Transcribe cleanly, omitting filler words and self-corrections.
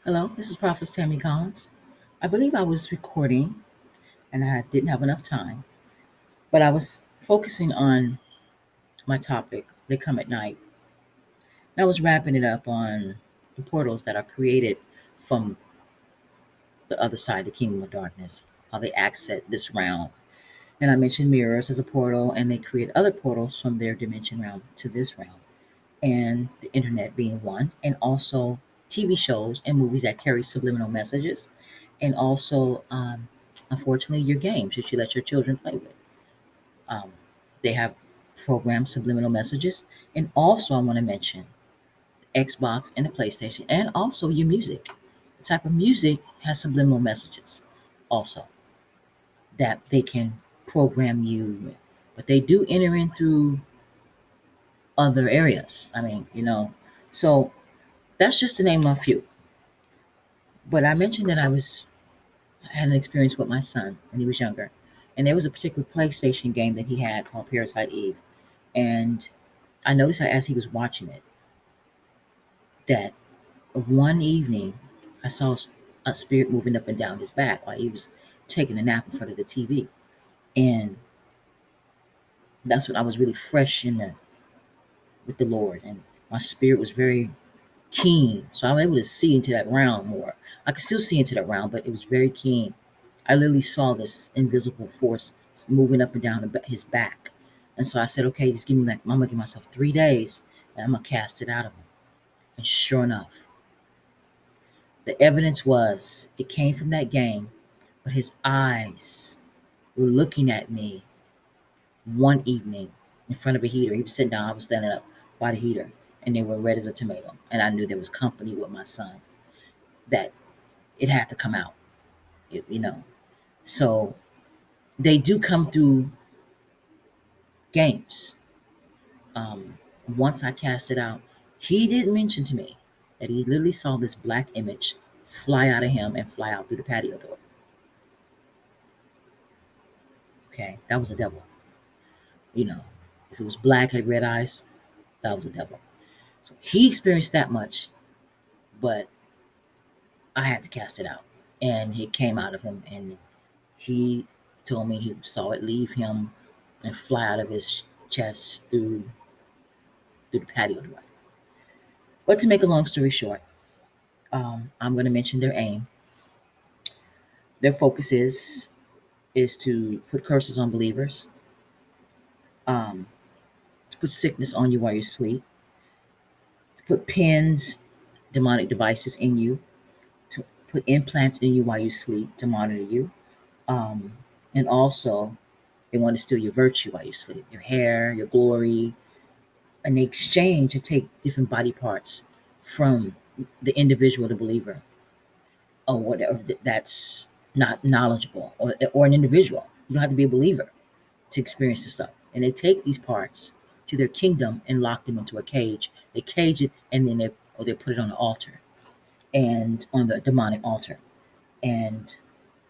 Hello, this is Prophetess Tammy. I believe I was recording and I didn't have enough time, but I was focusing on my topic, They Come at Night. And I was wrapping it up on the portals that are created from the other side, the kingdom of darkness, how they access this realm. And I mentioned mirrors as a portal, and they create other portals from their dimension realm to this realm, and the internet being one, and also TV shows and movies that carry subliminal messages, and also, unfortunately, your games that you let your children play with. Um, they have programmed subliminal messages, and also I want to mention Xbox and the PlayStation, and also your music. The type of music has subliminal messages, also that they can program you with. But they do enter in through other areas. So that's just to name a few. But I mentioned that I had an experience with my son when he was younger, and there was a particular PlayStation game that he had called Parasite Eve, and I noticed that as he was watching it, that one evening I saw a spirit moving up and down his back while he was taking a nap in front of the TV, and that's when I was really fresh with the Lord, and my spirit was very keen, so I was able to see into that realm more. I could still see into that realm, but it was very keen. I literally saw this invisible force moving up and down his back. And so I said, okay, just give me like, I'm going to give myself 3 days and I'm going to cast it out of him. And sure enough, the evidence was it came from that game, but his eyes were looking at me one evening in front of a heater. He was sitting down, I was standing up by the heater, and they were red as a tomato. And I knew there was company with my son, that it had to come out, you know. So they do come through games. um, Once I cast it out, he didn't mention to me that he literally saw this black image fly out of him and fly out through the patio door. Okay, that was a devil. You know, if it was black, had red eyes, that was a devil. So he experienced that much, but I had to cast it out, and it came out of him, and he told me he saw it leave him and fly out of his chest through the patio door. But to make a long story short, I'm going to mention their aim. Their focus is to put curses on believers, um, to put sickness on you while you sleep, to put pins, demonic devices in you, to put implants in you while you sleep to monitor you, um, and also they want to steal your virtue while you sleep, your hair, your glory, and they exchange and take different body parts from the individual, the believer, or whatever that's not knowledgeable, or an individual. You don't have to be a believer to experience this stuff. And they take these parts to their kingdom and lock them into a cage. They cage it, and then they put it on the altar, and on the demonic altar. And